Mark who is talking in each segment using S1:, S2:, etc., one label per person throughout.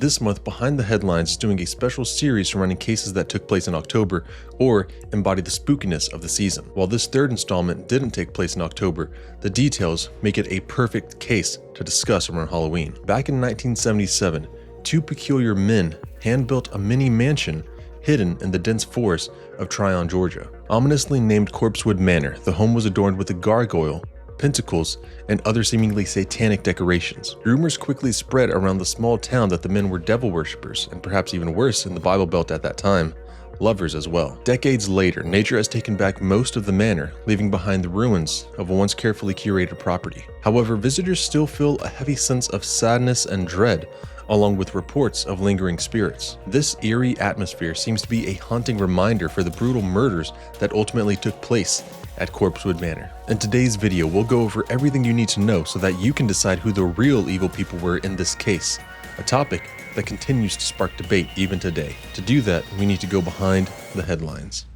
S1: This month, Behind the Headlines is doing a special series surrounding cases that took place in October or embody the spookiness of the season. While this third installment didn't take place in October, the details make it a perfect case to discuss around Halloween. Back in 1977, two peculiar men hand-built a mini mansion hidden in the dense forest of Trion, Georgia. Ominously named Corpsewood Manor, the home was adorned with a gargoyle, pentacles, and other seemingly satanic decorations. Rumors quickly spread around the small town that the men were devil worshippers, and perhaps even worse in the Bible Belt at that time, lovers as well. Decades later, nature has taken back most of the manor, leaving behind the ruins of a once carefully curated property. However, visitors still feel a heavy sense of sadness and dread, along with reports of lingering spirits. This eerie atmosphere seems to be a haunting reminder for the brutal murders that ultimately took place at Corpsewood Manor. In today's video, we'll go over everything you need to know so that you can decide who the real evil people were in this case, a topic that continues to spark debate even today. To do that, we need to go behind the headlines.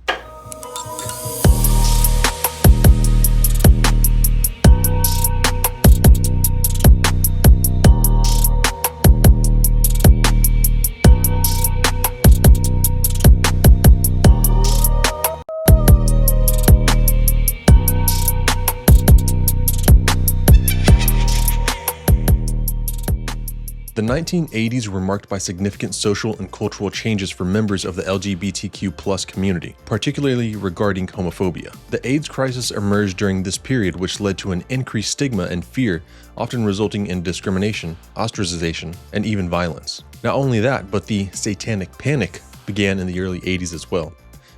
S1: The 1980s were marked by significant social and cultural changes for members of the LGBTQ+ community, particularly regarding homophobia. The AIDS crisis emerged during this period, which led to an increased stigma and fear, often resulting in discrimination, ostracization, and even violence. Not only that, but the satanic panic began in the early 80s as well,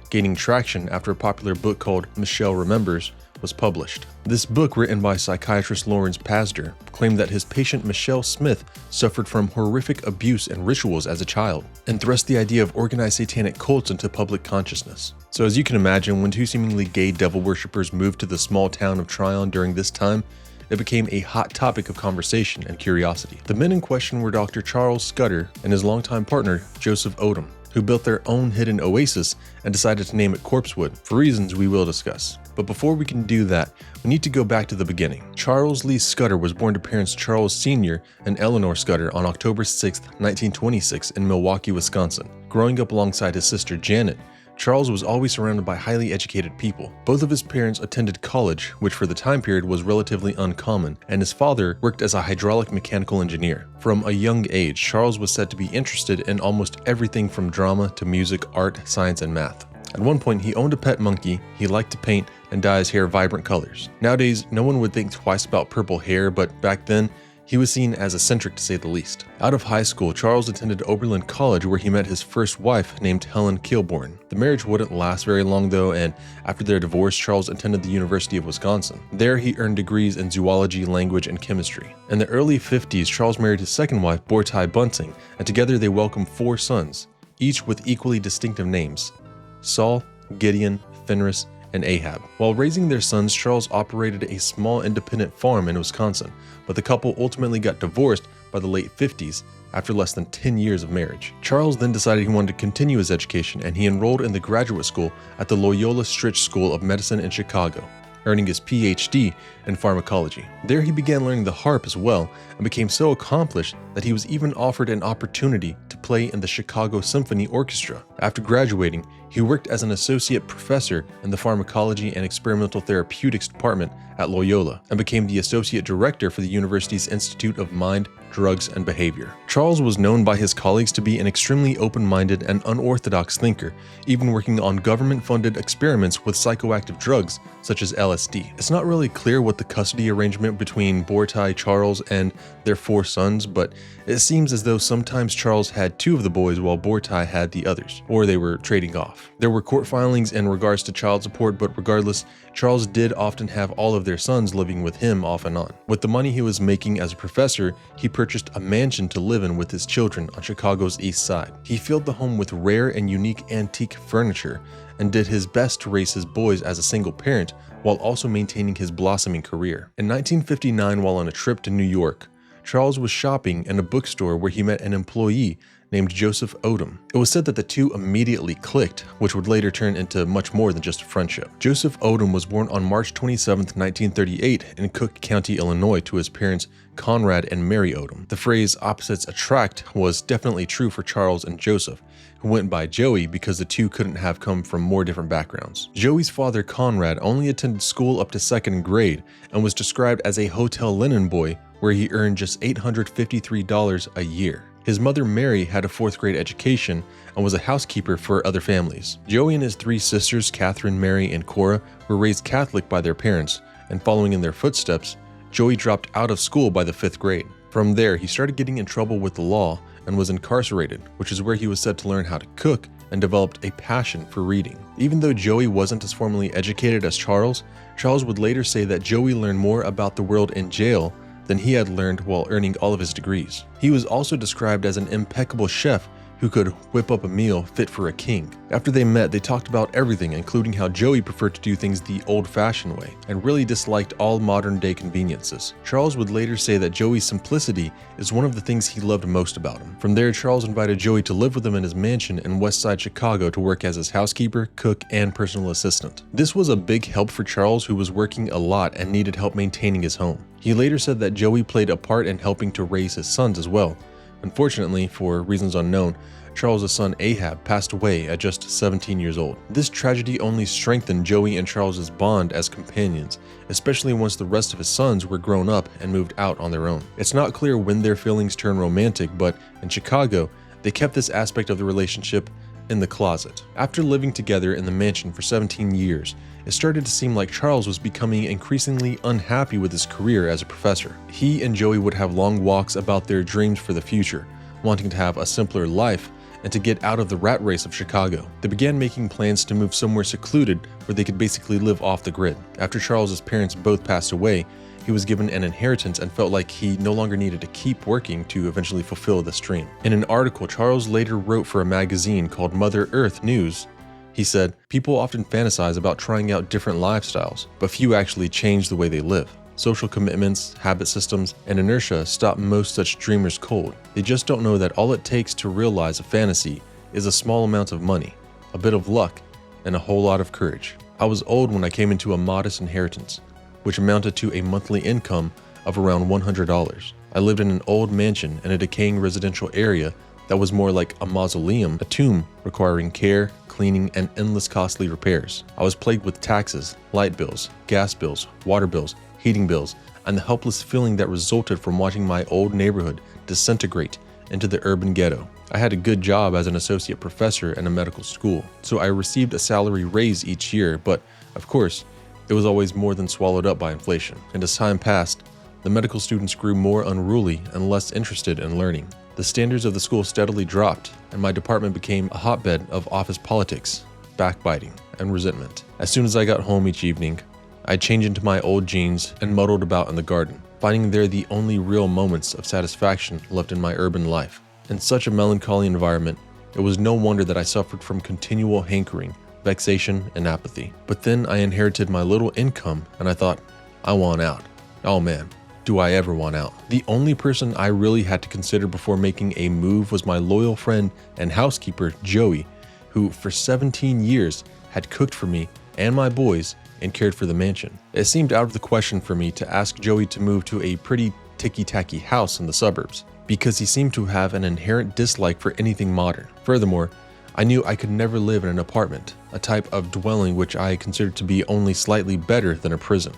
S1: gaining traction after a popular book called Michelle Remembers was published. This book, written by psychiatrist Lawrence Pazder, claimed that his patient Michelle Smith suffered from horrific abuse and rituals as a child, and thrust the idea of organized satanic cults into public consciousness. So as you can imagine, when two seemingly gay devil worshippers moved to the small town of Trion during this time, it became a hot topic of conversation and curiosity. The men in question were Dr. Charles Scudder and his longtime partner, Joseph Odom, who built their own hidden oasis and decided to name it Corpsewood, for reasons we will discuss. But before we can do that, we need to go back to the beginning. Charles Lee Scudder was born to parents Charles Sr. and Eleanor Scudder on October 6, 1926 in Milwaukee, Wisconsin. Growing up alongside his sister Janet, Charles was always surrounded by highly educated people. Both of his parents attended college, which for the time period was relatively uncommon, and his father worked as a hydraulic mechanical engineer. From a young age, Charles was said to be interested in almost everything from drama to music, art, science, and math. At one point, he owned a pet monkey, he liked to paint, and dye his hair vibrant colors. Nowadays, no one would think twice about purple hair, but back then, he was seen as eccentric to say the least. Out of high school, Charles attended Oberlin College where he met his first wife named Helen Kilborn. The marriage wouldn't last very long though, and after their divorce, Charles attended the University of Wisconsin. There he earned degrees in zoology, language, and chemistry. In the early 50s, Charles married his second wife, Bortai Bunting, and together they welcomed 4 sons, each with equally distinctive names: Saul, Gideon, Fenris, and Ahab. While raising their sons, Charles operated a small independent farm in Wisconsin, but the couple ultimately got divorced by the late 50s after less than 10 years of marriage. Charles then decided he wanted to continue his education, and he enrolled in the graduate school at the Loyola Stritch School of Medicine in Chicago, earning his PhD in pharmacology. There he began learning the harp as well, and became so accomplished that he was even offered an opportunity to play in the Chicago Symphony Orchestra. After graduating, he worked as an associate professor in the pharmacology and experimental therapeutics department at Loyola, and became the associate director for the university's Institute of Mind, Drugs, and Behavior. Charles was known by his colleagues to be an extremely open-minded and unorthodox thinker, even working on government-funded experiments with psychoactive drugs such as LSD. It's not really clear what the custody arrangement between Bortai, Charles, and their 4 sons, but it seems as though sometimes Charles had 2 of the boys while Bortai had the others, or they were trading off. There were court filings in regards to child support, but regardless, Charles did often have all of their sons living with him off and on. With the money he was making as a professor, he purchased a mansion to live in with his children on Chicago's East Side. He filled the home with rare and unique antique furniture, and did his best to raise his boys as a single parent while also maintaining his blossoming career. In 1959, while on a trip to New York, Charles was shopping in a bookstore where he met an employee named Joseph Odom. It was said that the two immediately clicked, which would later turn into much more than just a friendship. Joseph Odom was born on March 27, 1938 in Cook County, Illinois to his parents Conrad and Mary Odom. The phrase opposites attract was definitely true for Charles and Joseph, who went by Joey because the two couldn't have come from more different backgrounds. Joey's father Conrad only attended school up to 2nd grade and was described as a hotel linen boy where he earned just $853 a year. His mother Mary had a 4th grade education and was a housekeeper for other families. Joey and his 3 sisters, Catherine, Mary, and Cora, were raised Catholic by their parents, and following in their footsteps, Joey dropped out of school by the 5th grade. From there, he started getting in trouble with the law and was incarcerated, which is where he was said to learn how to cook and developed a passion for reading. Even though Joey wasn't as formally educated as Charles, Charles would later say that Joey learned more about the world in jail than he had learned while earning all of his degrees. He was also described as an impeccable chef who could whip up a meal fit for a king. After they met, they talked about everything, including how Joey preferred to do things the old-fashioned way and really disliked all modern-day conveniences. Charles would later say that Joey's simplicity is one of the things he loved most about him. From there, Charles invited Joey to live with him in his mansion in West Side Chicago to work as his housekeeper, cook, and personal assistant. This was a big help for Charles, who was working a lot and needed help maintaining his home. He later said that Joey played a part in helping to raise his sons as well. Unfortunately, for reasons unknown, Charles' son Ahab passed away at just 17 years old. This tragedy only strengthened Joey and Charles' bond as companions, especially once the rest of his sons were grown up and moved out on their own. It's not clear when their feelings turned romantic, but in Chicago, they kept this aspect of the relationship in the closet. After living together in the mansion for 17 years, it started to seem like Charles was becoming increasingly unhappy with his career as a professor. He and Joey would have long walks about their dreams for the future, wanting to have a simpler life and to get out of the rat race of Chicago. They began making plans to move somewhere secluded where they could basically live off the grid. After Charles's parents both passed away, he was given an inheritance and felt like he no longer needed to keep working to eventually fulfill this dream. In an article Charles later wrote for a magazine called Mother Earth News, he said, "People often fantasize about trying out different lifestyles, but few actually change the way they live. Social commitments, habit systems, and inertia stop most such dreamers cold. They just don't know that all it takes to realize a fantasy is a small amount of money, a bit of luck, and a whole lot of courage." I was old when I came into a modest inheritance, which amounted to a monthly income of around $100. I lived in an old mansion in a decaying residential area that was more like a mausoleum, a tomb requiring care, cleaning, and endless costly repairs. I was plagued with taxes, light bills, gas bills, water bills, heating bills, and the helpless feeling that resulted from watching my old neighborhood disintegrate into the urban ghetto. I had a good job as an associate professor in a medical school, so I received a salary raise each year, but of course, it was always more than swallowed up by inflation. And as time passed, the medical students grew more unruly and less interested in learning. The standards of the school steadily dropped, and my department became a hotbed of office politics, backbiting, and resentment. As soon as I got home each evening, I'd change into my old jeans and muddled about in the garden, finding there the only real moments of satisfaction left in my urban life. In such a melancholy environment, it was no wonder that I suffered from continual hankering, vexation, and apathy. But then I inherited my little income, and I thought, I want out. Oh man, do I ever want out. The only person I really had to consider before making a move was my loyal friend and housekeeper, Joey, who for 17 years had cooked for me and my boys and cared for the mansion. It seemed out of the question for me to ask Joey to move to a pretty ticky-tacky house in the suburbs, because he seemed to have an inherent dislike for anything modern. Furthermore, I knew I could never live in an apartment, a type of dwelling which I considered to be only slightly better than a prison.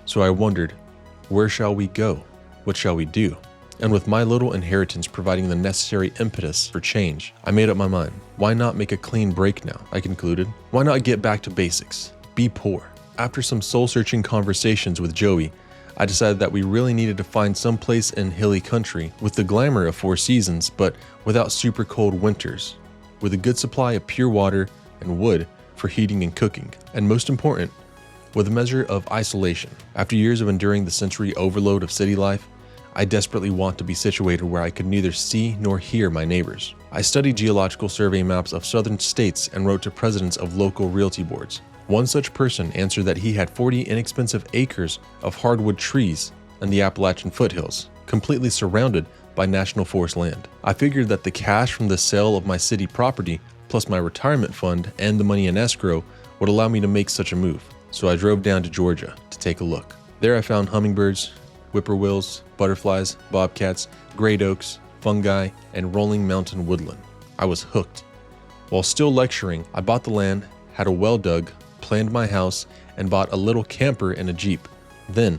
S1: So I wondered, where shall we go? What shall we do? And with my little inheritance providing the necessary impetus for change, I made up my mind. Why not make a clean break now? I concluded. Why not get back to basics? Be poor. After some soul-searching conversations with Joey, I decided that we really needed to find some place in hilly country with the glamour of 4 seasons, but without super cold winters, with a good supply of pure water and wood for heating and cooking, and most important, with a measure of isolation. After years of enduring the sensory overload of city life, I desperately want to be situated where I could neither see nor hear my neighbors. I studied geological survey maps of southern states and wrote to presidents of local realty boards. One such person answered that he had 40 inexpensive acres of hardwood trees in the Appalachian foothills, completely surrounded buy National Forest land. I figured that the cash from the sale of my city property, plus my retirement fund and the money in escrow, would allow me to make such a move. So I drove down to Georgia to take a look. There I found hummingbirds, whippoorwills, butterflies, bobcats, great oaks, fungi, and rolling mountain woodland. I was hooked. While still lecturing, I bought the land, had a well dug, planned my house, and bought a little camper and a Jeep. Then,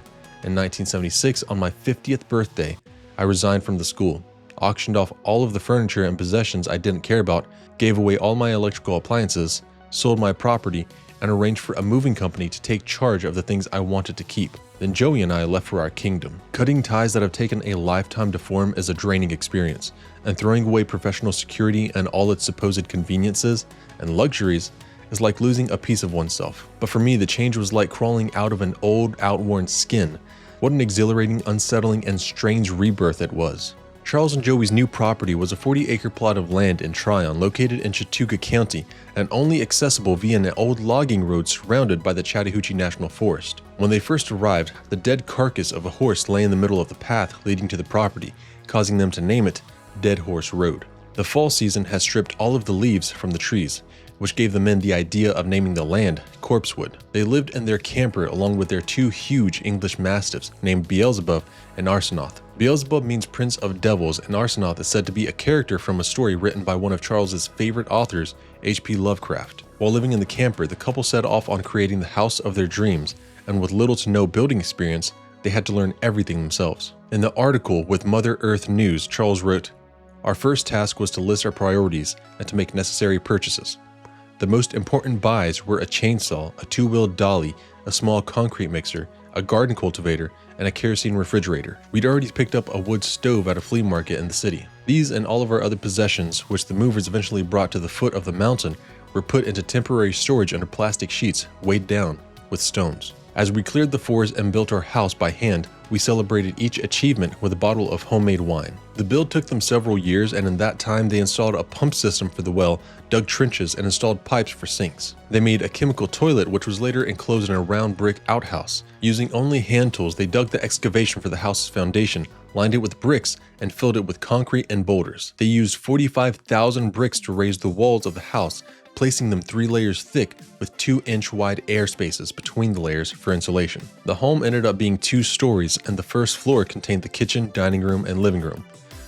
S1: in 1976, on my 50th birthday, I resigned from the school, auctioned off all of the furniture and possessions I didn't care about, gave away all my electrical appliances, sold my property, and arranged for a moving company to take charge of the things I wanted to keep. Then Joey and I left for our kingdom. Cutting ties that have taken a lifetime to form is a draining experience, and throwing away professional security and all its supposed conveniences and luxuries is like losing a piece of oneself. But for me, the change was like crawling out of an old, outworn skin. What an exhilarating, unsettling, and strange rebirth it was. Charles and Joey's new property was a 40-acre plot of land in Trion, located in Chattooga County, and only accessible via an old logging road surrounded by the Chattahoochee National Forest. When they first arrived, the dead carcass of a horse lay in the middle of the path leading to the property, causing them to name it Dead Horse Road. The fall season has stripped all of the leaves from the trees, which gave the men the idea of naming the land Corpsewood. They lived in their camper along with their two huge English mastiffs named Beelzebub and Arsenoth. Beelzebub means Prince of Devils, and Arsenoth is said to be a character from a story written by one of Charles's favorite authors, H.P. Lovecraft. While living in the camper, the couple set off on creating the house of their dreams, and with little to no building experience, they had to learn everything themselves. In the article with Mother Earth News, Charles wrote, "Our first task was to list our priorities and to make necessary purchases. The most important buys were a chainsaw, a two-wheeled dolly, a small concrete mixer, a garden cultivator, and a kerosene refrigerator. We'd already picked up a wood stove at a flea market in the city. These and all of our other possessions, which the movers eventually brought to the foot of the mountain, were put into temporary storage under plastic sheets weighed down with stones. As we cleared the forest and built our house by hand, we celebrated each achievement with a bottle of homemade wine. The build took them several years, and in that time they installed a pump system for the well, dug trenches, and installed pipes for sinks. They made a chemical toilet, which was later enclosed in a round brick outhouse. Using only hand tools, they dug the excavation for the house's foundation, lined it with bricks, and filled it with concrete and boulders. They used 45,000 bricks to raise the walls of the house, placing them 3 layers thick with 2-inch wide air spaces between the layers for insulation. The home ended up being 2 stories, and the first floor contained the kitchen, dining room, and living room.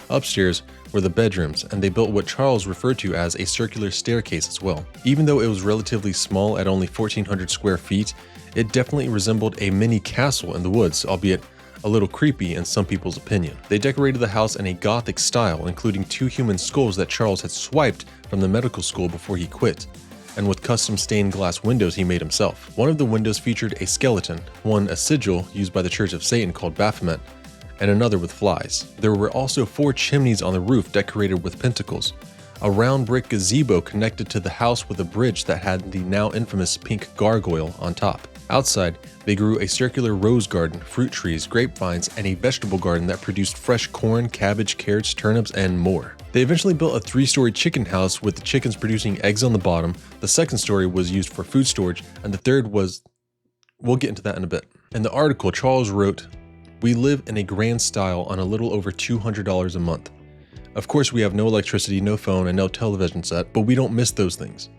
S1: Upstairs were the bedrooms, and they built what Charles referred to as a circular staircase as well. Even though it was relatively small at only 1,400 square feet, it definitely resembled a mini castle in the woods, albeit a little creepy in some people's opinion. They decorated the house in a gothic style, including 2 human skulls that Charles had swiped from the medical school before he quit, and with custom stained glass windows he made himself. One of the windows featured a skeleton, one a sigil used by the Church of Satan called Baphomet, and another with flies. There were also 4 chimneys on the roof decorated with pentacles, a round brick gazebo connected to the house with a bridge that had the now infamous pink gargoyle on top. Outside, they grew a circular rose garden, fruit trees, grapevines, and a vegetable garden that produced fresh corn, cabbage, carrots, turnips, and more. They eventually built a 3-story chicken house with the chickens producing eggs on the bottom. The second story was used for food storage, and the third was... we'll get into that in a bit. In the article, Charles wrote, "We live in a grand style on a little over $200 a month. Of course, we have no electricity, no phone, and no television set, but we don't miss those things.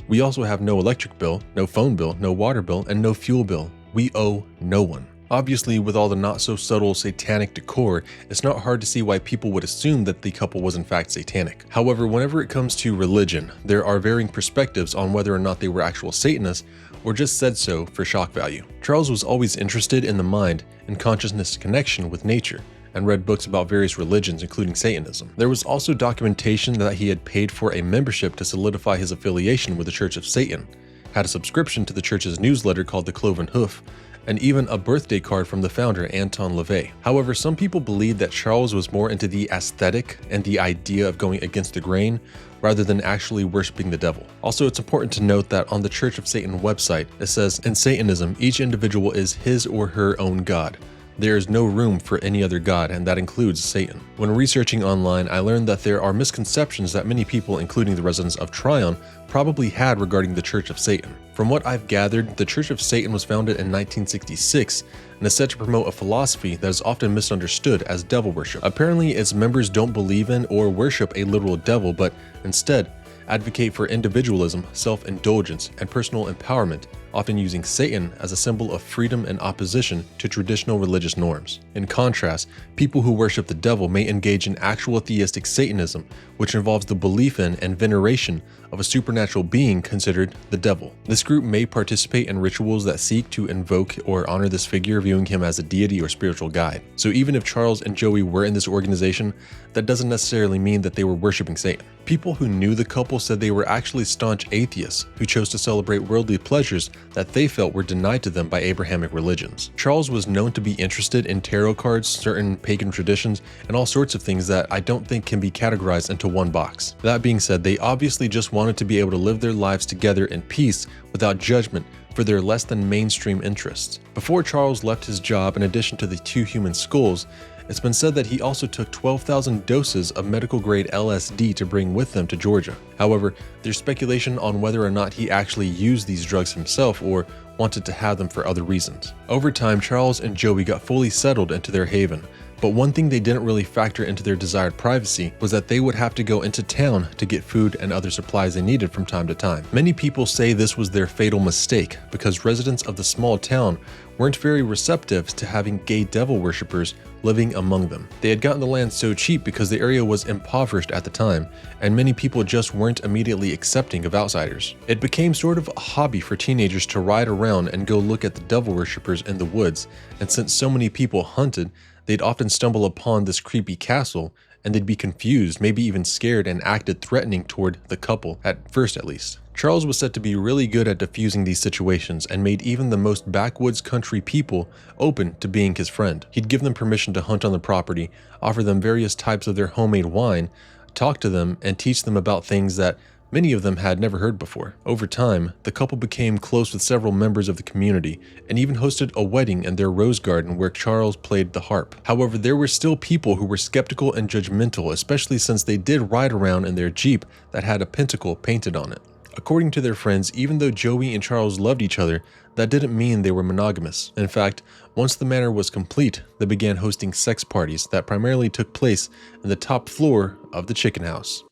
S1: We also have no electric bill, no phone bill, no water bill, and no fuel bill. We owe no one." Obviously, with all the not-so-subtle satanic decor, it's not hard to see why people would assume that the couple was in fact satanic. However, whenever it comes to religion, there are varying perspectives on whether or not they were actual Satanists or just said so for shock value. Charles was always interested in the mind and consciousness connection with nature, and read books about various religions, including Satanism. There was also documentation that he had paid for a membership to solidify his affiliation with the Church of Satan, had a subscription to the church's newsletter called the Cloven Hoof, and even a birthday card from the founder, Anton LaVey. However, some people believe that Charles was more into the aesthetic and the idea of going against the grain, rather than actually worshiping the devil. Also, it's important to note that on the Church of Satan website, it says, "In Satanism, each individual is his or her own god. There is no room for any other god, and that includes Satan. When researching online, I learned that there are misconceptions that many people, including the residents of Trion, probably had regarding the Church of Satan. From what I've gathered, the Church of Satan was founded in 1966 and is said to promote a philosophy that is often misunderstood as devil worship. Apparently, its members don't believe in or worship a literal devil, but instead advocate for individualism, self-indulgence, and personal empowerment, often using Satan as a symbol of freedom and opposition to traditional religious norms. In contrast, people who worship the devil may engage in actual theistic Satanism, which involves the belief in and veneration of a supernatural being considered the devil. This group may participate in rituals that seek to invoke or honor this figure, viewing him as a deity or spiritual guide. So even if Charles and Joey were in this organization, that doesn't necessarily mean that they were worshiping Satan. People who knew the couple said they were actually staunch atheists who chose to celebrate worldly pleasures that they felt were denied to them by Abrahamic religions. Charles was known to be interested in tarot cards, certain pagan traditions, and all sorts of things that I don't think can be categorized into one box. That being said, they obviously just wanted to be able to live their lives together in peace without judgment for their less than mainstream interests. Before Charles left his job, in addition to the 2 human skulls, it's been said that he also took 12,000 doses of medical-grade LSD to bring with them to Georgia. However, there's speculation on whether or not he actually used these drugs himself or wanted to have them for other reasons. Over time, Charles and Joey got fully settled into their haven, but one thing they didn't really factor into their desired privacy was that they would have to go into town to get food and other supplies they needed from time to time. Many people say this was their fatal mistake because residents of the small town weren't very receptive to having gay devil worshippers living among them. They had gotten the land so cheap because the area was impoverished at the time, and many people just weren't immediately accepting of outsiders. It became sort of a hobby for teenagers to ride around and go look at the devil worshippers in the woods, and since so many people hunted, they'd often stumble upon this creepy castle and they'd be confused, maybe even scared, and acted threatening toward the couple, at first at least. Charles was said to be really good at diffusing these situations and made even the most backwoods country people open to being his friend. He'd give them permission to hunt on the property, offer them various types of their homemade wine, talk to them, and teach them about things that many of them had never heard before. Over time, the couple became close with several members of the community and even hosted a wedding in their rose garden where Charles played the harp. However, there were still people who were skeptical and judgmental, especially since they did ride around in their Jeep that had a pentacle painted on it. According to their friends, even though Joey and Charles loved each other, that didn't mean they were monogamous. In fact, once the manor was complete, they began hosting sex parties that primarily took place in the top floor of the chicken house.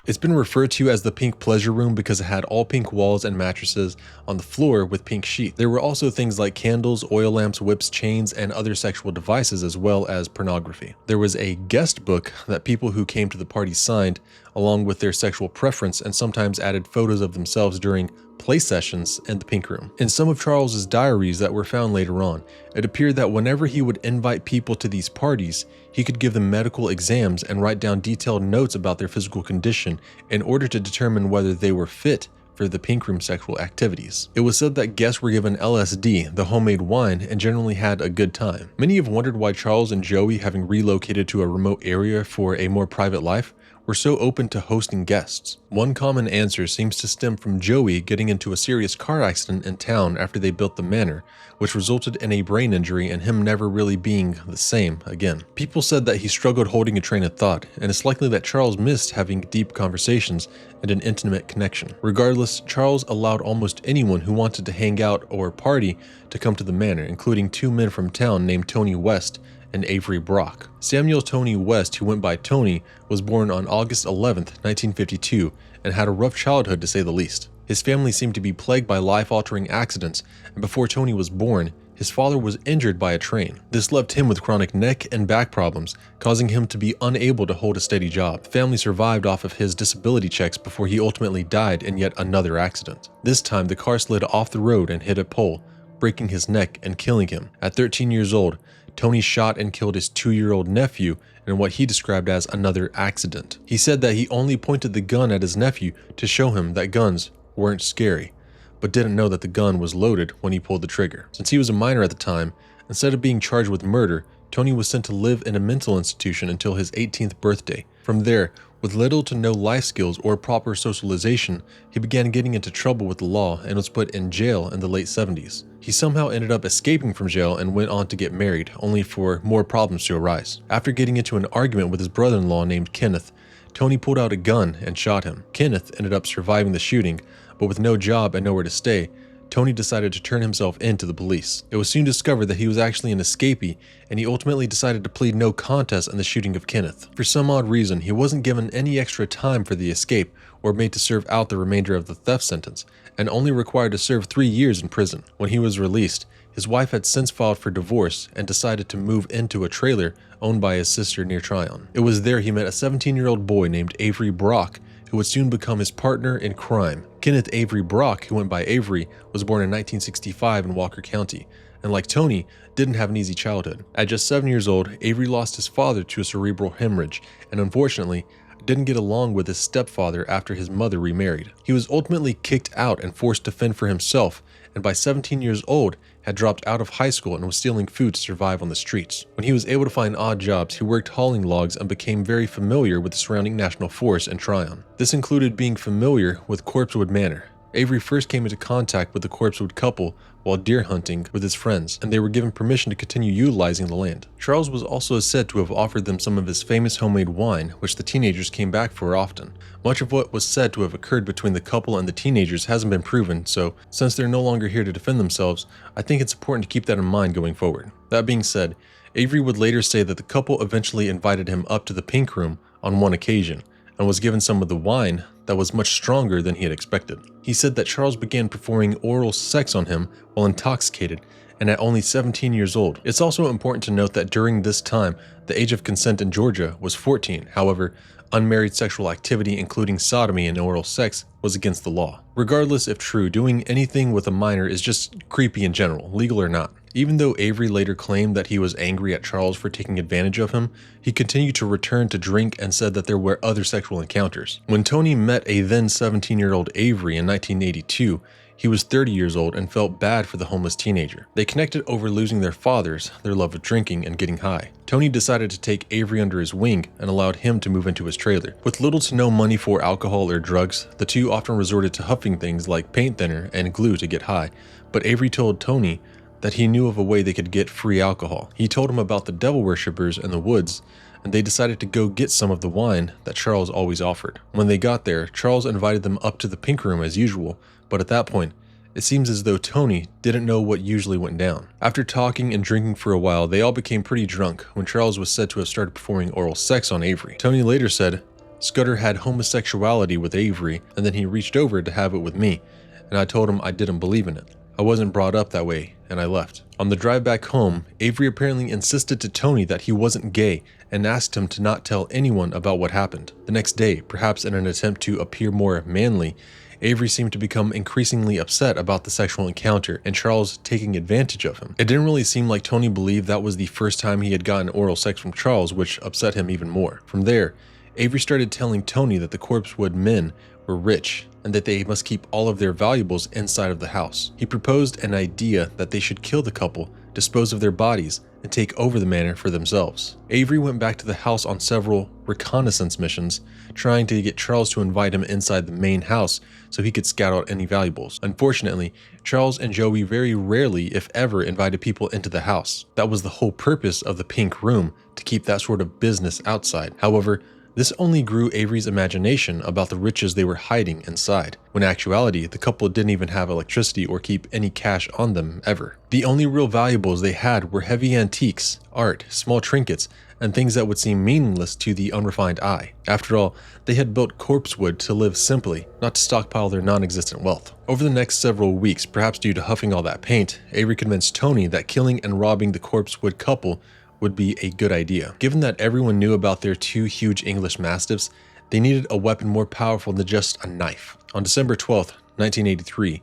S1: It's been referred to as the pink pleasure room because it had all pink walls and mattresses on the floor with pink sheets. There were also things like candles, oil lamps, whips, chains, and other sexual devices, as well as pornography. There was a guest book that people who came to the party signed, along with their sexual preference, and sometimes added photos of themselves during play sessions in the pink room. In some of Charles's diaries that were found later on, it appeared that whenever he would invite people to these parties, he could give them medical exams and write down detailed notes about their physical condition in order to determine whether they were fit for the pink room sexual activities. It was said that guests were given LSD, the homemade wine, and generally had a good time. Many have wondered why Charles and Joey, having relocated to a remote area for a more private life, were so open to hosting guests. One common answer seems to stem from Joey getting into a serious car accident in town after they built the manor, which resulted in a brain injury and him never really being the same again. People said that he struggled holding a train of thought, and it's likely that Charles missed having deep conversations and an intimate connection. Regardless, Charles allowed almost anyone who wanted to hang out or party to come to the manor, including 2 men from town named Tony West and Avery Brock. Samuel Tony West, who went by Tony, was born on August 11th, 1952, and had a rough childhood to say the least. His family seemed to be plagued by life-altering accidents, and before Tony was born, his father was injured by a train. This left him with chronic neck and back problems, causing him to be unable to hold a steady job. The family survived off of his disability checks before he ultimately died in yet another accident. This time, the car slid off the road and hit a pole, breaking his neck and killing him. At 13 years old, Tony shot and killed his 2-year-old nephew in what he described as another accident. He said that he only pointed the gun at his nephew to show him that guns weren't scary, but didn't know that the gun was loaded when he pulled the trigger. Since he was a minor at the time, instead of being charged with murder, Tony was sent to live in a mental institution until his 18th birthday. From there, With little to no life skills or proper socialization, he began getting into trouble with the law and was put in jail in the late 70s. He somehow ended up escaping from jail and went on to get married, only for more problems to arise. After getting into an argument with his brother-in-law named Kenneth, Tony pulled out a gun and shot him. Kenneth ended up surviving the shooting, but with no job and nowhere to stay, Tony decided to turn himself in to the police. It was soon discovered that he was actually an escapee, and he ultimately decided to plead no contest in the shooting of Kenneth. For some odd reason, he wasn't given any extra time for the escape or made to serve out the remainder of the theft sentence, and only required to serve 3 years in prison. When he was released, his wife had since filed for divorce and decided to move into a trailer owned by his sister near Trion. It was there he met a 17-year-old boy named Avery Brock, who would soon become his partner in crime. Kenneth Avery Brock, who went by Avery, was born in 1965 in Walker County, and like Tony, didn't have an easy childhood. At just 7 years old, Avery lost his father to a cerebral hemorrhage, and unfortunately, didn't get along with his stepfather after his mother remarried. He was ultimately kicked out and forced to fend for himself, and by 17 years old, had dropped out of high school and was stealing food to survive on the streets. When he was able to find odd jobs, he worked hauling logs and became very familiar with the surrounding national forest and Trion. This included being familiar with Corpsewood Manor. Avery first came into contact with the Corpsewood couple while deer hunting with his friends, and they were given permission to continue utilizing the land. Charles was also said to have offered them some of his famous homemade wine, which the teenagers came back for often. Much of what was said to have occurred between the couple and the teenagers hasn't been proven, so since they're no longer here to defend themselves, I think it's important to keep that in mind going forward. That being said, Avery would later say that the couple eventually invited him up to the Pink Room on one occasion, and was given some of the wine that was much stronger than he had expected. He said that Charles began performing oral sex on him while intoxicated and at only 17 years old. It's also important to note that during this time, the age of consent in Georgia was 14. However, unmarried sexual activity, including sodomy and oral sex, was against the law. Regardless if true, doing anything with a minor is just creepy in general, legal or not. Even though Avery later claimed that he was angry at Charles for taking advantage of him, he continued to return to drink and said that there were other sexual encounters. When Tony met a then 17-year-old Avery in 1982, he was 30 years old and felt bad for the homeless teenager. They connected over losing their fathers, their love of drinking, and getting high. Tony decided to take Avery under his wing and allowed him to move into his trailer. With little to no money for alcohol or drugs, the two often resorted to huffing things like paint thinner and glue to get high, but Avery told Tony that he knew of a way they could get free alcohol. He told him about the devil worshippers in the woods, and they decided to go get some of the wine that Charles always offered. When they got there, Charles invited them up to the Pink Room as usual, but at that point, it seems as though Tony didn't know what usually went down. After talking and drinking for a while, they all became pretty drunk when Charles was said to have started performing oral sex on Avery. Tony later said, "Scudder had homosexuality with Avery, and then he reached over to have it with me, and I told him I didn't believe in it. I wasn't brought up that way, and I left." On the drive back home, Avery apparently insisted to Tony that he wasn't gay and asked him to not tell anyone about what happened. The next day, perhaps in an attempt to appear more manly, Avery seemed to become increasingly upset about the sexual encounter and Charles taking advantage of him. It didn't really seem like Tony believed that was the first time he had gotten oral sex from Charles, which upset him even more. From there, Avery started telling Tony that the Corpsewood men were rich and that they must keep all of their valuables inside of the house. He proposed an idea that they should kill the couple, dispose of their bodies, and take over the manor for themselves. Avery went back to the house on several reconnaissance missions, trying to get Charles to invite him inside the main house so he could scout out any valuables. Unfortunately, Charles and Joey very rarely, if ever, invited people into the house. That was the whole purpose of the Pink Room, to keep that sort of business outside. However, this only grew Avery's imagination about the riches they were hiding inside, when in actuality, the couple didn't even have electricity or keep any cash on them ever. The only real valuables they had were heavy antiques, art, small trinkets, and things that would seem meaningless to the unrefined eye. After all, they had built Corpsewood to live simply, not to stockpile their non-existent wealth. Over the next several weeks, perhaps due to huffing all that paint, Avery convinced Tony that killing and robbing the Corpsewood couple would be a good idea. Given that everyone knew about their two huge English Mastiffs, they needed a weapon more powerful than just a knife. On December 12th, 1983,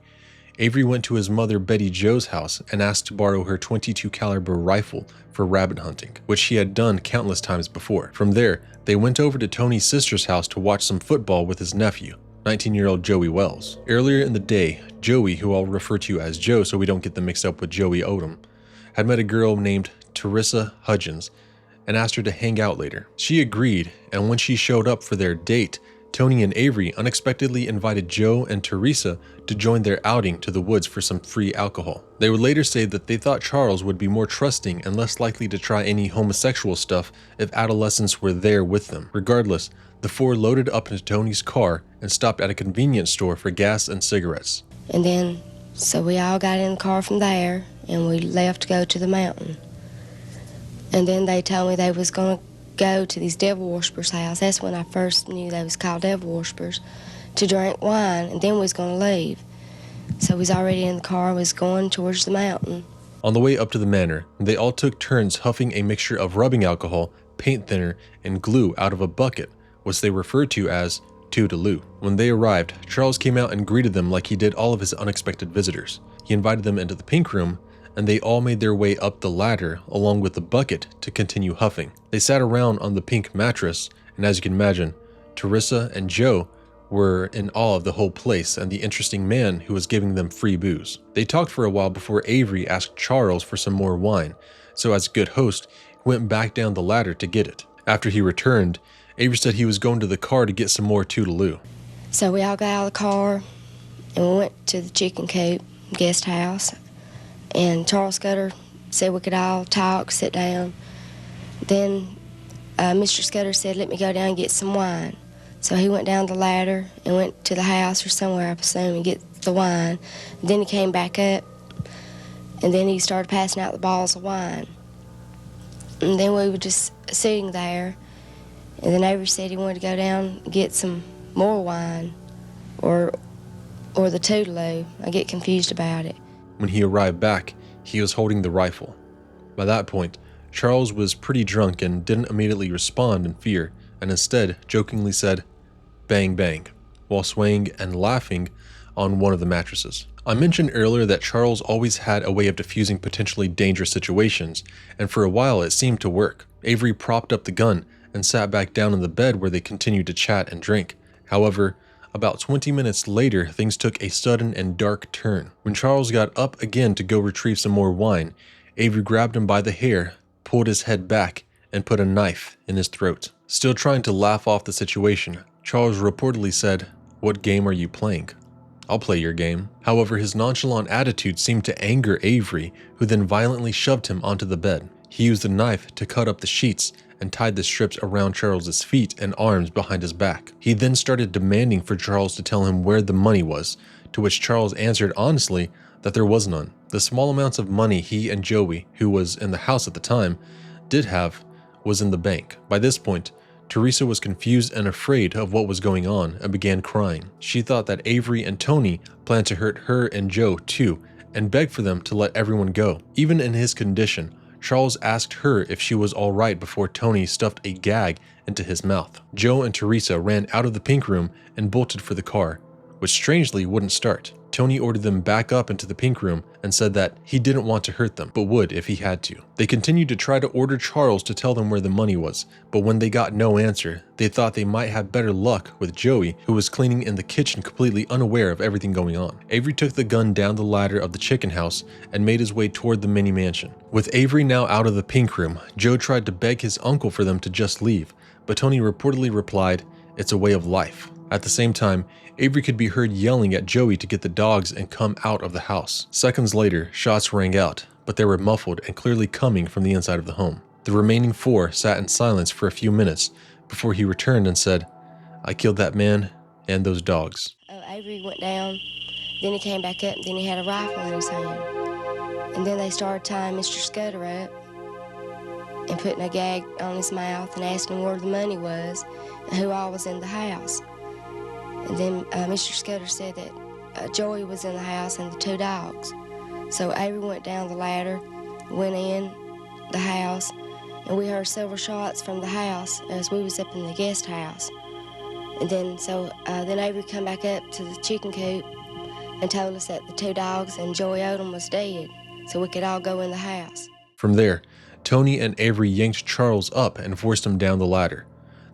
S1: Avery went to his mother Betty Jo's house and asked to borrow her .22 caliber rifle for rabbit hunting, which he had done countless times before. From there, they went over to Tony's sister's house to watch some football with his nephew, 19-year-old Joey Wells. Earlier in the day, Joey, who I'll refer to as Joe so we don't get them mixed up with Joey Odom, had met a girl named Teresa Hudgens, and asked her to hang out later. She agreed, and when she showed up for their date, Tony and Avery unexpectedly invited Joe and Teresa to join their outing to the woods for some free alcohol. They would later say that they thought Charles would be more trusting and less likely to try any homosexual stuff if adolescents were there with them. Regardless, the four loaded up into Tony's car and stopped at a convenience store for gas and cigarettes.
S2: And then, so we all got in the car from there, and we left to go to the mountain. And then they told me they was going to go to these devil worshippers' house. That's when I first knew they was called devil worshippers, to drink wine, and then we was going to leave. So we was already in the car, was going towards the mountain.
S1: On the way up to the manor, they all took turns huffing a mixture of rubbing alcohol, paint thinner, and glue out of a bucket, which they referred to as Toodaloo. When they arrived, Charles came out and greeted them like he did all of his unexpected visitors. He invited them into the pink room, and they all made their way up the ladder along with the bucket to continue huffing. They sat around on the pink mattress, and as you can imagine, Teresa and Joe were in awe of the whole place and the interesting man who was giving them free booze. They talked for a while before Avery asked Charles for some more wine, so as a good host, he went back down the ladder to get it. After he returned, Avery said he was going to the car to get some more Toodaloo.
S2: So we all got out of the car, and we went to the chicken coop guest house. And Charles Scudder said we could all talk, sit down. Then Mr. Scudder said, let me go down and get some wine. So he went down the ladder and went to the house or somewhere, I presume, and get the wine. And then he came back up, and then he started passing out the bottles of wine. And then we were just sitting there, and then Avery said he wanted to go down and get some more wine, or the Toodaloo. I get confused about it.
S1: When he arrived back, he was holding the rifle. By that point, Charles was pretty drunk and didn't immediately respond in fear, and instead jokingly said, "Bang bang," while swaying and laughing on one of the mattresses. I mentioned earlier that Charles always had a way of diffusing potentially dangerous situations, and for a while it seemed to work. Avery propped up the gun and sat back down in the bed where they continued to chat and drink. However, about 20 minutes later, things took a sudden and dark turn. When Charles got up again to go retrieve some more wine, Avery grabbed him by the hair, pulled his head back, and put a knife in his throat. Still trying to laugh off the situation, Charles reportedly said, "What game are you playing? I'll play your game." However, his nonchalant attitude seemed to anger Avery, who then violently shoved him onto the bed. He used the knife to cut up the sheets and tied the strips around Charles's feet and arms behind his back. He then started demanding for Charles to tell him where the money was, to which Charles answered honestly that there was none. The small amounts of money he and Joey, who was in the house at the time, did have was in the bank. By this point, Teresa was confused and afraid of what was going on and began crying. She thought that Avery and Tony planned to hurt her and Joe too, and begged for them to let everyone go. Even in his condition, Charles asked her if she was alright before Tony stuffed a gag into his mouth. Joe and Teresa ran out of the pink room and bolted for the car, which strangely wouldn't start. Tony ordered them back up into the pink room and said that he didn't want to hurt them, but would if he had to. They continued to try to order Charles to tell them where the money was, but when they got no answer, they thought they might have better luck with Joey, who was cleaning in the kitchen completely unaware of everything going on. Avery took the gun down the ladder of the chicken house and made his way toward the mini mansion. With Avery now out of the pink room, Joe tried to beg his uncle for them to just leave, but Tony reportedly replied, "It's a way of life." At the same time, Avery could be heard yelling at Joey to get the dogs and come out of the house. Seconds later, shots rang out, but they were muffled and clearly coming from the inside of the home. The remaining four sat in silence for a few minutes before he returned and said, "I killed that man and those dogs."
S2: Avery went down, then he came back up, and then he had a rifle in his hand. And then they started tying Mr. Scudder up and putting a gag on his mouth and asking where the money was and who all was in the house. And then Mr. Scudder said that Joey was in the house and the two dogs. So Avery went down the ladder, went in the house, and we heard several shots from the house as we was up in the guest house. And then then Avery come back up to the chicken coop and told us that the two dogs and Joey Odom was dead, so we could all go in the house.
S1: From there, Tony and Avery yanked Charles up and forced him down the ladder.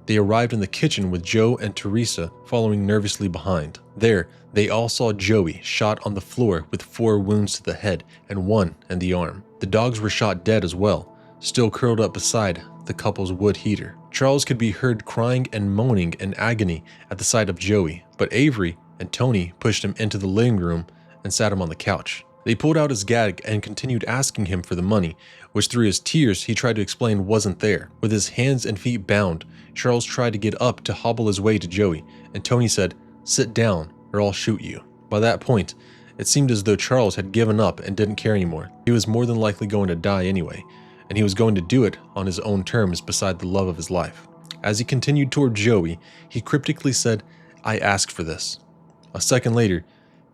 S1: They arrived in the kitchen with Joe and Teresa following nervously behind. There, they all saw Joey shot on the floor with 4 wounds to the head and 1 in the arm. The dogs were shot dead as well, still curled up beside the couple's wood heater. Charles could be heard crying and moaning in agony at the sight of Joey, but Avery and Tony pushed him into the living room and sat him on the couch. They pulled out his gag and continued asking him for the money, which through his tears he tried to explain wasn't there. With his hands and feet bound, Charles tried to get up to hobble his way to Joey, and Tony said, "Sit down or I'll shoot you." By that point, it seemed as though Charles had given up and didn't care anymore. He was more than likely going to die anyway, and he was going to do it on his own terms beside the love of his life. As he continued toward Joey, he cryptically said, "I asked for this." A second later,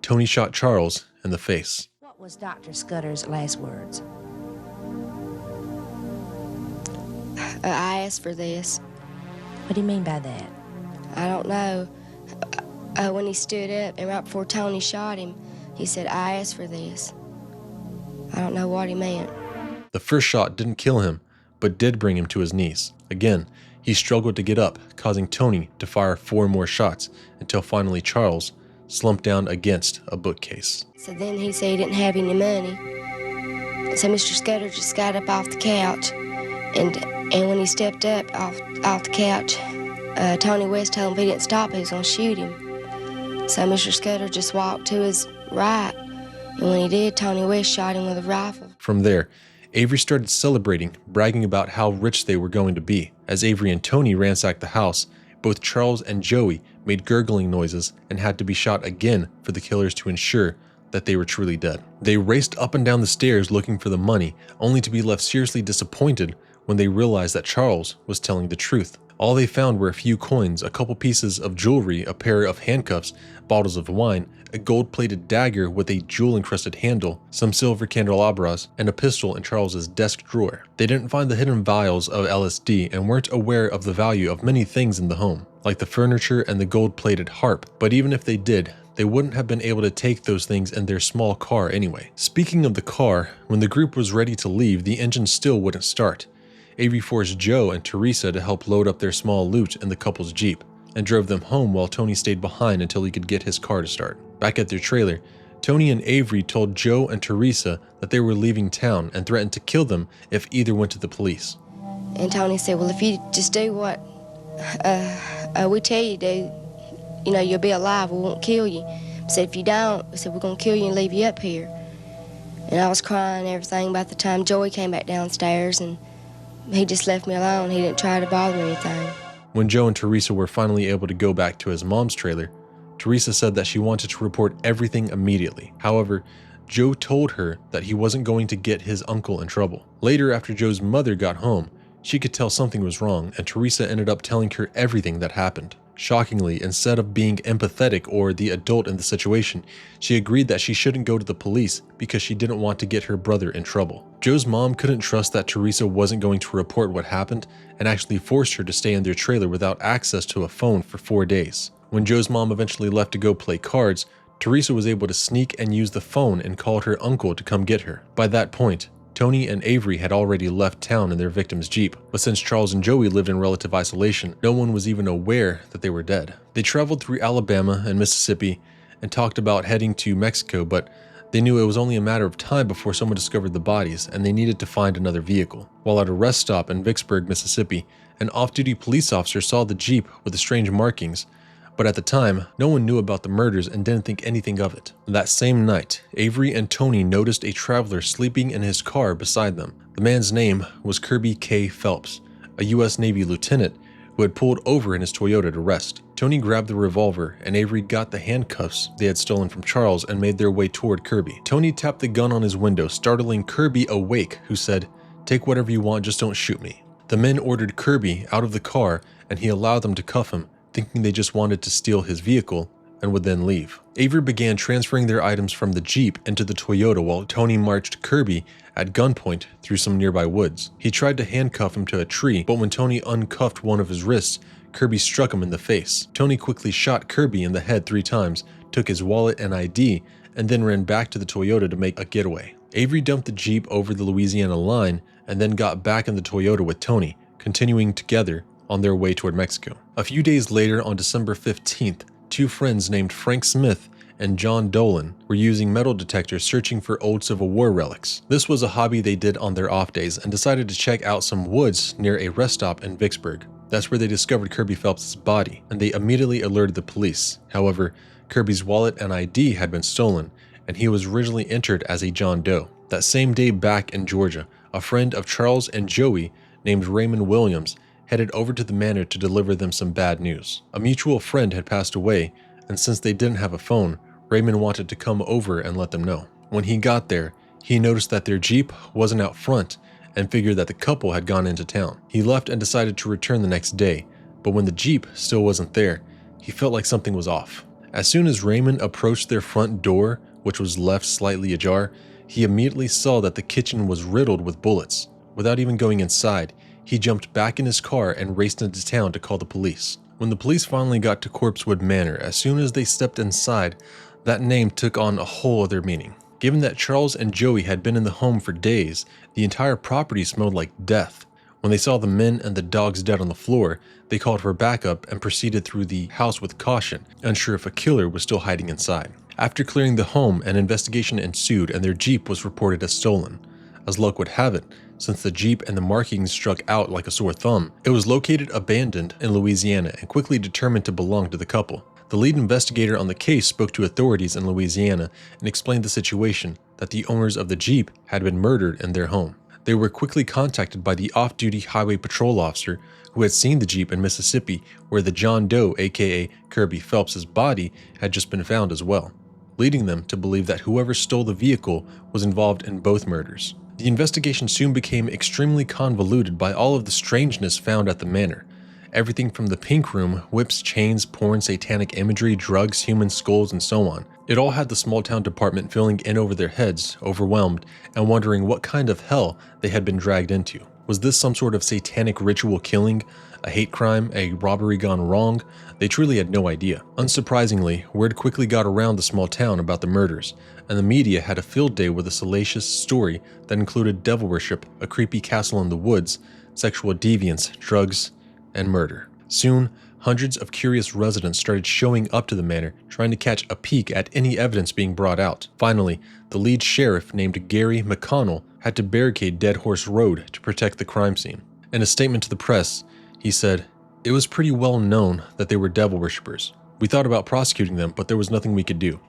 S1: Tony shot Charles in the face.
S3: What was Dr. Scudder's last words?
S2: I asked for this.
S3: What do you mean by that?
S2: I don't know. When he stood up and right before Tony shot him, he said, "I asked for this." I don't know what he meant.
S1: The first shot didn't kill him, but did bring him to his knees. Again, he struggled to get up, causing Tony to fire 4 more shots until finally Charles slumped down against a bookcase.
S2: So then he said he didn't have any money. So Mr. Scudder just got up off the couch, and when he stepped up off the couch, Tony West told him if he didn't stop, he was going to shoot him. So Mr. Scudder just walked to his right, and when he did, Tony West shot him with a rifle.
S1: From there, Avery started celebrating, bragging about how rich they were going to be. As Avery and Tony ransacked the house, both Charles and Joey made gurgling noises and had to be shot again for the killers to ensure that they were truly dead. They raced up and down the stairs looking for the money, only to be left seriously disappointed when they realized that Charles was telling the truth. All they found were a few coins, a couple pieces of jewelry, a pair of handcuffs, bottles of wine, a gold-plated dagger with a jewel-encrusted handle, some silver candelabras, and a pistol in Charles's desk drawer. They didn't find the hidden vials of LSD and weren't aware of the value of many things in the home, like the furniture and the gold-plated harp, but even if they did, they wouldn't have been able to take those things in their small car anyway. Speaking of the car, when the group was ready to leave, the engine still wouldn't start. Avery forced Joe and Teresa to help load up their small loot in the couple's Jeep and drove them home while Tony stayed behind until he could get his car to start. Back at their trailer, Tony and Avery told Joe and Teresa that they were leaving town and threatened to kill them if either went to the police.
S2: And Tony said, "Well, if you just do what we tell you to do, you'll be alive. We won't kill you." I said, "If you don't," I said, "we're going to kill you and leave you up here." And I was crying and everything. By the time Joey came back downstairs, and he just left me alone. He didn't try to bother me or anything.
S1: When Joe and Teresa were finally able to go back to his mom's trailer, Teresa said that she wanted to report everything immediately. However, Joe told her that he wasn't going to get his uncle in trouble. Later, after Joe's mother got home, she could tell something was wrong, and Teresa ended up telling her everything that happened. Shockingly, instead of being empathetic or the adult in the situation, she agreed that she shouldn't go to the police because she didn't want to get her brother in trouble. Joe's mom couldn't trust that Teresa wasn't going to report what happened and actually forced her to stay in their trailer without access to a phone for 4 days. When Joe's mom eventually left to go play cards, Teresa was able to sneak and use the phone and called her uncle to come get her. By that point, Tony and Avery had already left town in their victim's Jeep, but since Charles and Joey lived in relative isolation, no one was even aware that they were dead. They traveled through Alabama and Mississippi and talked about heading to Mexico, but they knew it was only a matter of time before someone discovered the bodies, and they needed to find another vehicle. While at a rest stop in Vicksburg, Mississippi, an off-duty police officer saw the Jeep with the strange markings, but at the time, no one knew about the murders and didn't think anything of it. That same night, Avery and Tony noticed a traveler sleeping in his car beside them. The man's name was Kirby K. Phelps, a U.S. Navy lieutenant who had pulled over in his Toyota to rest. Tony grabbed the revolver and Avery got the handcuffs they had stolen from Charles and made their way toward Kirby. Tony tapped the gun on his window, startling Kirby awake, who said, "Take whatever you want, just don't shoot me." The men ordered Kirby out of the car and he allowed them to cuff him, thinking they just wanted to steal his vehicle and would then leave. Avery began transferring their items from the Jeep into the Toyota while Tony marched Kirby at gunpoint through some nearby woods. He tried to handcuff him to a tree, but when Tony uncuffed one of his wrists, Kirby struck him in the face. Tony quickly shot Kirby in the head 3 times, took his wallet and ID, and then ran back to the Toyota to make a getaway. Avery dumped the Jeep over the Louisiana line and then got back in the Toyota with Tony, continuing together on their way toward Mexico. A few days later, on December 15th, 2 friends named Frank Smith and John Dolan were using metal detectors searching for old Civil War relics. This was a hobby they did on their off days and decided to check out some woods near a rest stop in Vicksburg. That's where they discovered Kirby Phelps' body, and they immediately alerted the police. However, Kirby's wallet and ID had been stolen, and he was originally entered as a John Doe. That same day back in Georgia, a friend of Charles and Joey named Raymond Williams headed over to the manor to deliver them some bad news. A mutual friend had passed away, and since they didn't have a phone, Raymond wanted to come over and let them know. When he got there, he noticed that their Jeep wasn't out front and figured that the couple had gone into town. He left and decided to return the next day, but when the Jeep still wasn't there, he felt like something was off. As soon as Raymond approached their front door, which was left slightly ajar, he immediately saw that the kitchen was riddled with bullets. Without even going inside, he jumped back in his car and raced into town to call the police. When the police finally got to Corpsewood Manor, as soon as they stepped inside, that name took on a whole other meaning. Given that Charles and Joey had been in the home for days, the entire property smelled like death. When they saw the men and the dogs dead on the floor, they called for backup and proceeded through the house with caution, unsure if a killer was still hiding inside. After clearing the home, an investigation ensued and their Jeep was reported as stolen. As luck would have it, since the Jeep and the markings struck out like a sore thumb, it was located abandoned in Louisiana and quickly determined to belong to the couple. The lead investigator on the case spoke to authorities in Louisiana and explained the situation, that the owners of the Jeep had been murdered in their home. They were quickly contacted by the off-duty highway patrol officer who had seen the Jeep in Mississippi, where the John Doe, aka Kirby Phelps' body, had just been found as well, leading them to believe that whoever stole the vehicle was involved in both murders. The investigation soon became extremely convoluted by all of the strangeness found at the manor. Everything from the pink room, whips, chains, porn, satanic imagery, drugs, human skulls, and so on. It all had the small town department filling in over their heads, overwhelmed, and wondering what kind of hell they had been dragged into. Was this some sort of satanic ritual killing, a hate crime, a robbery gone wrong? They truly had no idea. Unsurprisingly, word quickly got around the small town about the murders, and the media had a field day with a salacious story that included devil worship, a creepy castle in the woods, sexual deviance, drugs, and murder. Soon, hundreds of curious residents started showing up to the manor, trying to catch a peek at any evidence being brought out. Finally, the lead sheriff, named Gary McConnell, had to barricade Dead Horse Road to protect the crime scene. In a statement to the press, he said, "It was pretty well known that they were devil worshippers. We thought about prosecuting them, but there was nothing we could do.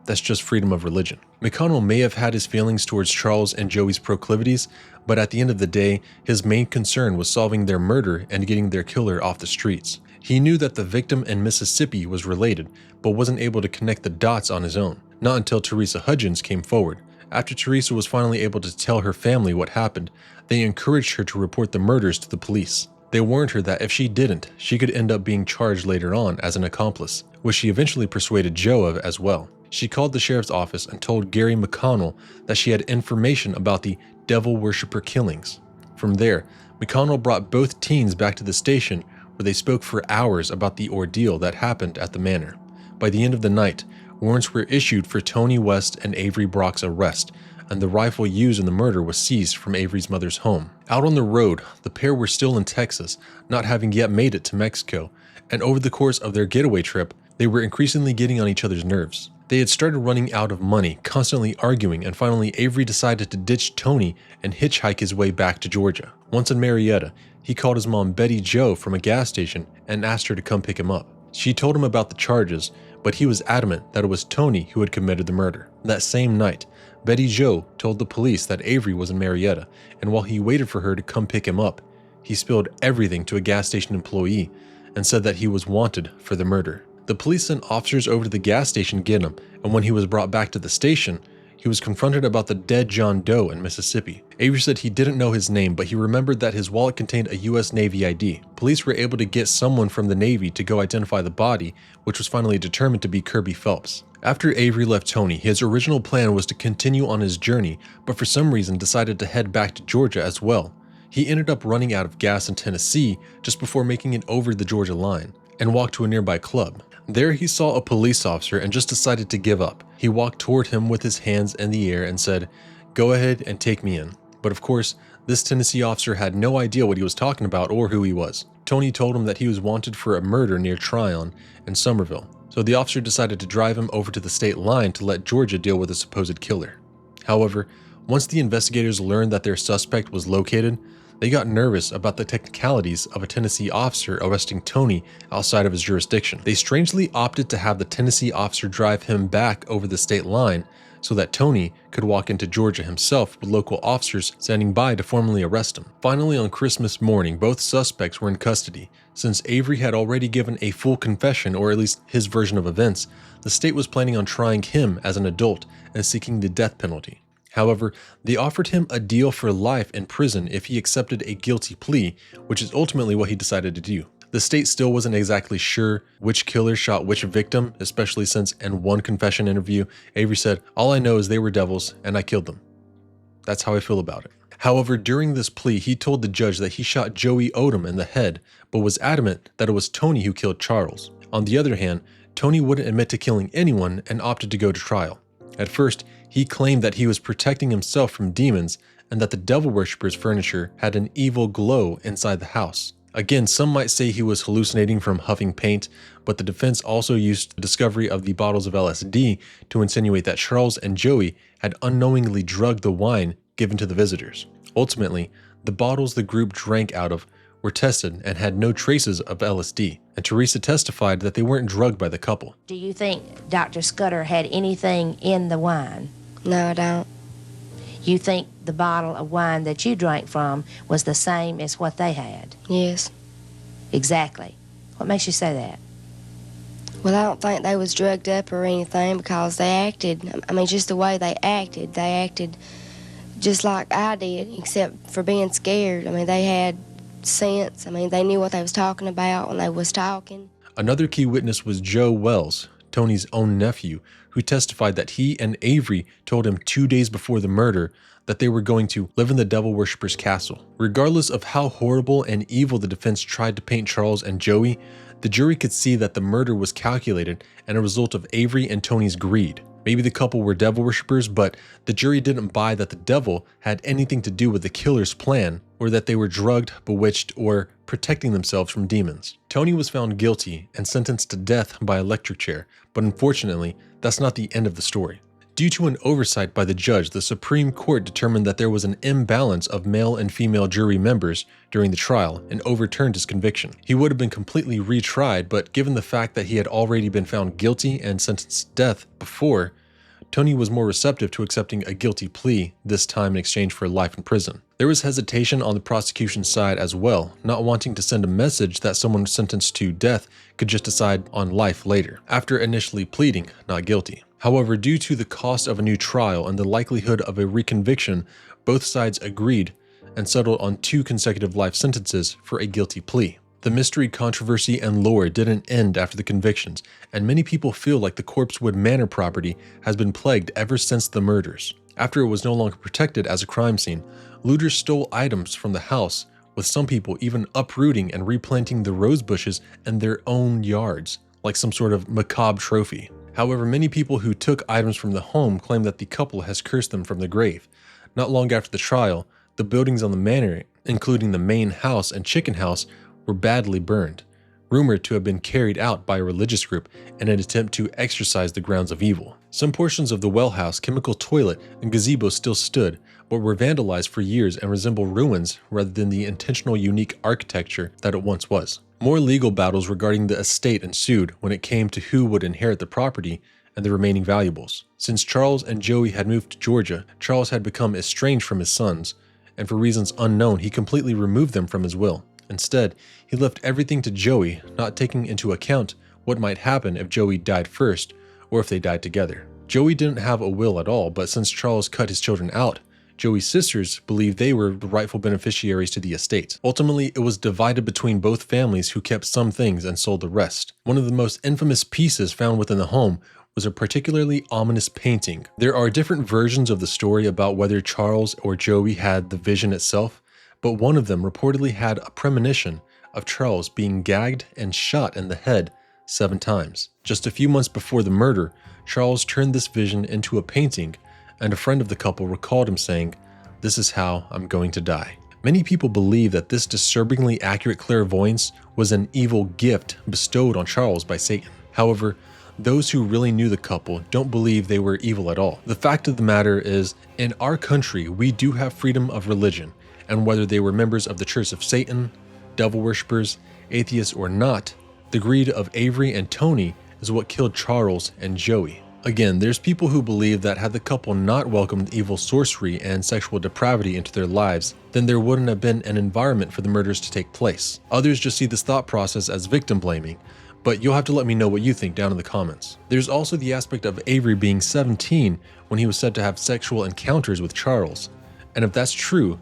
S1: That's just freedom of religion." McConnell may have had his feelings towards Charles and Joey's proclivities, but at the end of the day, his main concern was solving their murder and getting their killer off the streets. He knew that the victim in Mississippi was related, but wasn't able to connect the dots on his own, not until Teresa Hudgens came forward. After Teresa was finally able to tell her family what happened, they encouraged her to report the murders to the police. They warned her that if she didn't, she could end up being charged later on as an accomplice, which she eventually persuaded Joe of as well. She called the sheriff's office and told Gary McConnell that she had information about the devil worshipper killings. From there, McConnell brought both teens back to the station, where they spoke for hours about the ordeal that happened at the manor. By the end of the night, warrants were issued for Tony West and Avery Brock's arrest, and the rifle used in the murder was seized from Avery's mother's home. Out on the road, the pair were still in Texas, not having yet made it to Mexico, and over the course of their getaway trip, they were increasingly getting on each other's nerves. They had started running out of money, constantly arguing, and finally Avery decided to ditch Tony and hitchhike his way back to Georgia. Once in Marietta, he called his mom Betty Jo from a gas station and asked her to come pick him up. She told him about the charges, but he was adamant that it was Tony who had committed the murder. That same night, Betty Jo told the police that Avery was in Marietta, and while he waited for her to come pick him up, he spilled everything to a gas station employee and said that he was wanted for the murder. The police sent officers over to the gas station to get him, and when he was brought back to the station, he was confronted about the dead John Doe in Mississippi. Avery said he didn't know his name, but he remembered that his wallet contained a U.S. Navy ID. Police were able to get someone from the Navy to go identify the body, which was finally determined to be Kirby Phelps. After Avery left Tony, his original plan was to continue on his journey, but for some reason decided to head back to Georgia as well. He ended up running out of gas in Tennessee just before making it over the Georgia line, and walked to a nearby club. There he saw a police officer and just decided to give up. He walked toward him with his hands in the air and said, "Go ahead and take me in." But of course, this Tennessee officer had no idea what he was talking about or who he was. Tony told him that he was wanted for a murder near Trion in Somerville. so the officer decided to drive him over to the state line to let Georgia deal with the supposed killer. However, once the investigators learned that their suspect was located, they got nervous about the technicalities of a Tennessee officer arresting Tony outside of his jurisdiction. They strangely opted to have the Tennessee officer drive him back over the state line so that Tony could walk into Georgia himself with local officers standing by to formally arrest him. Finally, on Christmas morning, both suspects were in custody. Since Avery had already given a full confession, or at least his version of events, the state was planning on trying him as an adult and seeking the death penalty. However, they offered him a deal for life in prison if he accepted a guilty plea, which is ultimately what he decided to do. The state still wasn't exactly sure which killer shot which victim, especially since in one confession interview, Avery said, "All I know is they were devils and I killed them. That's how I feel about it." However, during this plea, he told the judge that he shot Joey Odom in the head, but was adamant that it was Tony who killed Charles. On the other hand, Tony wouldn't admit to killing anyone and opted to go to trial. At first, he claimed that he was protecting himself from demons and that the devil worshippers' furniture had an evil glow inside the house. Again, some might say he was hallucinating from huffing paint, but the defense also used the discovery of the bottles of LSD to insinuate that Charles and Joey had unknowingly drugged the wine given to the visitors. Ultimately, the bottles the group drank out of were tested and had no traces of LSD, and Teresa testified that they weren't drugged by the couple.
S3: Do you think Dr. Scudder had anything in the wine?
S2: No, I don't.
S3: You think the bottle of wine that you drank from was the same as what they had?
S2: Yes.
S3: Exactly. What makes you say that?
S2: Well, I don't think they was drugged up or anything because they acted, just the way they acted just like I did, except for being scared. They had sense. They knew what they was talking about when they was talking.
S1: Another key witness was Joe Wells, Tony's own nephew, who testified that he and Avery told him 2 days before the murder that they were going to live in the devil worshipper's castle. Regardless of how horrible and evil the defense tried to paint Charles and Joey, the jury could see that the murder was calculated and a result of Avery and Tony's greed. Maybe the couple were devil worshippers, but the jury didn't buy that the devil had anything to do with the killer's plan, or that they were drugged, bewitched, or protecting themselves from demons. Tony was found guilty and sentenced to death by electric chair, but unfortunately, that's not the end of the story. Due to an oversight by the judge, the Supreme Court determined that there was an imbalance of male and female jury members during the trial and overturned his conviction. He would have been completely retried, but given the fact that he had already been found guilty and sentenced to death before, Tony was more receptive to accepting a guilty plea, this time in exchange for life in prison. There was hesitation on the prosecution's side as well, not wanting to send a message that someone sentenced to death could just decide on life later, after initially pleading not guilty. However, due to the cost of a new trial and the likelihood of a reconviction, both sides agreed and settled on 2 consecutive life sentences for a guilty plea. The mystery, controversy, and lore didn't end after the convictions, and many people feel like the Corpsewood Manor property has been plagued ever since the murders. After it was no longer protected as a crime scene, looters stole items from the house, with some people even uprooting and replanting the rose bushes in their own yards, like some sort of macabre trophy. However, many people who took items from the home claim that the couple has cursed them from the grave. Not long after the trial, the buildings on the manor, including the main house and chicken house, were badly burned, rumored to have been carried out by a religious group in an attempt to exorcise the grounds of evil. Some portions of the well house, chemical toilet, and gazebo still stood, but were vandalized for years and resemble ruins rather than the intentional unique architecture that it once was. More legal battles regarding the estate ensued when it came to who would inherit the property and the remaining valuables. Since Charles and Joey had moved to Georgia, Charles had become estranged from his sons, and for reasons unknown, he completely removed them from his will. Instead, he left everything to Joey, not taking into account what might happen if Joey died first or if they died together. Joey didn't have a will at all, but since Charles cut his children out, Joey's sisters believed they were the rightful beneficiaries to the estate. Ultimately, it was divided between both families, who kept some things and sold the rest. One of the most infamous pieces found within the home was a particularly ominous painting. There are different versions of the story about whether Charles or Joey had the vision itself, but one of them reportedly had a premonition of Charles being gagged and shot in the head 7 times. Just a few months before the murder, Charles turned this vision into a painting, and a friend of the couple recalled him saying, "This is how I'm going to die." Many people believe that this disturbingly accurate clairvoyance was an evil gift bestowed on Charles by Satan. However, those who really knew the couple don't believe they were evil at all. The fact of the matter is, in our country, we do have freedom of religion, and whether they were members of the Church of Satan, devil worshippers, atheists, or not, the greed of Avery and Tony is what killed Charles and Joey. Again, there's people who believe that had the couple not welcomed evil sorcery and sexual depravity into their lives, then there wouldn't have been an environment for the murders to take place. Others just see this thought process as victim blaming, but you'll have to let me know what you think down in the comments. There's also the aspect of Avery being 17 when he was said to have sexual encounters with Charles, and if that's true,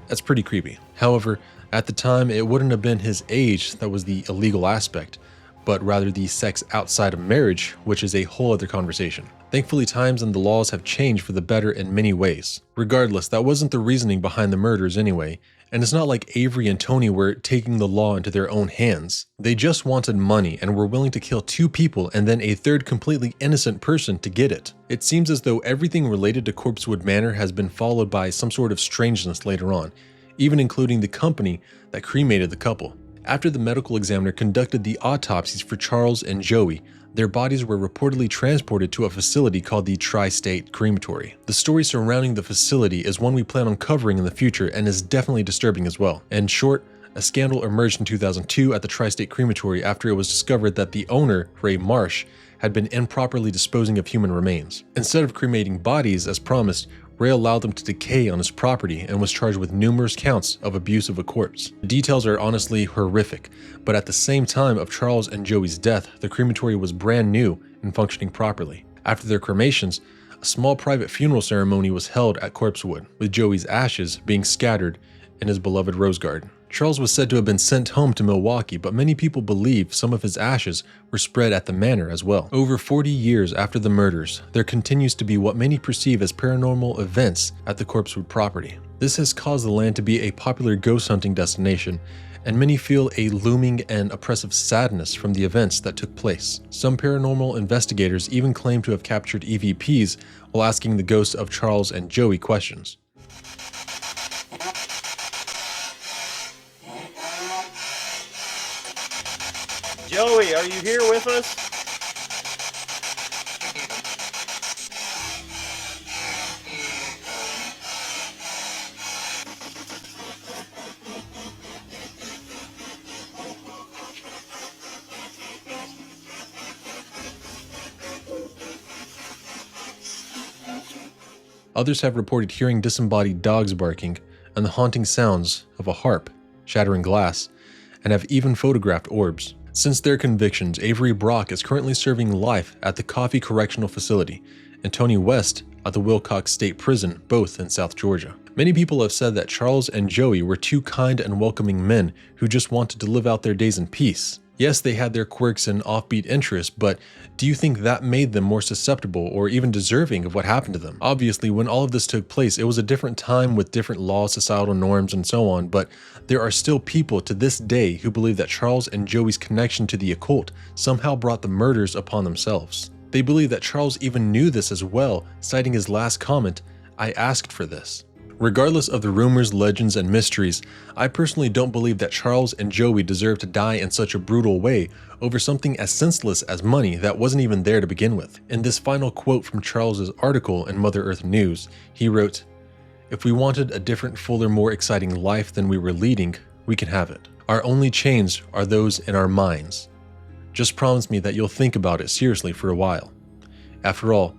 S1: that's pretty creepy. However, at the time, it wouldn't have been his age that was the illegal aspect, but rather the sex outside of marriage, which is a whole other conversation. Thankfully, times and the laws have changed for the better in many ways. Regardless, that wasn't the reasoning behind the murders anyway, and it's not like Avery and Tony were taking the law into their own hands. They just wanted money and were willing to kill 2 people and then a third completely innocent person to get it. It seems as though everything related to Corpsewood Manor has been followed by some sort of strangeness later on, even including the company that cremated the couple. After the medical examiner conducted the autopsies for Charles and Joey, their bodies were reportedly transported to a facility called the Tri-State Crematory. The story surrounding the facility is one we plan on covering in the future and is definitely disturbing as well. In short, a scandal emerged in 2002 at the Tri-State Crematory after it was discovered that the owner, Ray Marsh, had been improperly disposing of human remains. Instead of cremating bodies as promised, Ray allowed them to decay on his property and was charged with numerous counts of abuse of a corpse. The details are honestly horrific, but at the same time of Charles and Joey's death, the crematory was brand new and functioning properly. After their cremations, a small private funeral ceremony was held at Corpsewood, with Joey's ashes being scattered in his beloved rose garden. Charles was said to have been sent home to Milwaukee, but many people believe some of his ashes were spread at the manor as well. Over 40 years after the murders, there continues to be what many perceive as paranormal events at the Corpsewood property. This has caused the land to be a popular ghost hunting destination, and many feel a looming and oppressive sadness from the events that took place. Some paranormal investigators even claim to have captured EVPs while asking the ghosts of Charles and Joey questions.
S4: Joey, are you here with us?
S1: Others have reported hearing disembodied dogs barking and the haunting sounds of a harp shattering glass, and have even photographed orbs. Since their convictions, Avery Brock is currently serving life at the Coffee Correctional Facility, and Tony West at the Wilcox State Prison, both in South Georgia. Many people have said that Charles and Joey were 2 kind and welcoming men who just wanted to live out their days in peace. Yes, they had their quirks and offbeat interests, but do you think that made them more susceptible or even deserving of what happened to them? Obviously, when all of this took place, it was a different time with different laws, societal norms, and so on, but there are still people to this day who believe that Charles and Joey's connection to the occult somehow brought the murders upon themselves. They believe that Charles even knew this as well, citing his last comment, "I asked for this." Regardless of the rumors, legends, and mysteries, I personally don't believe that Charles and Joey deserve to die in such a brutal way over something as senseless as money that wasn't even there to begin with. In this final quote from Charles's article in Mother Earth News, he wrote, "If we wanted a different, fuller, more exciting life than we were leading, we can have it. Our only chains are those in our minds. Just promise me that you'll think about it seriously for a while. After all,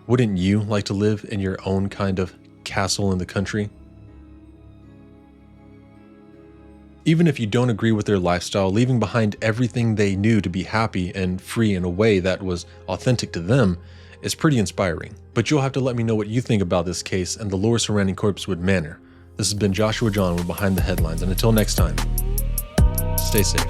S1: wouldn't you like to live in your own kind of castle in the country?" Even if you don't agree with their lifestyle, leaving behind everything they knew to be happy and free in a way that was authentic to them is pretty inspiring. But you'll have to let me know what you think about this case and the lore surrounding Corpsewood Manor. This has been Joshua John with Behind the Headlines, and until next time, stay safe.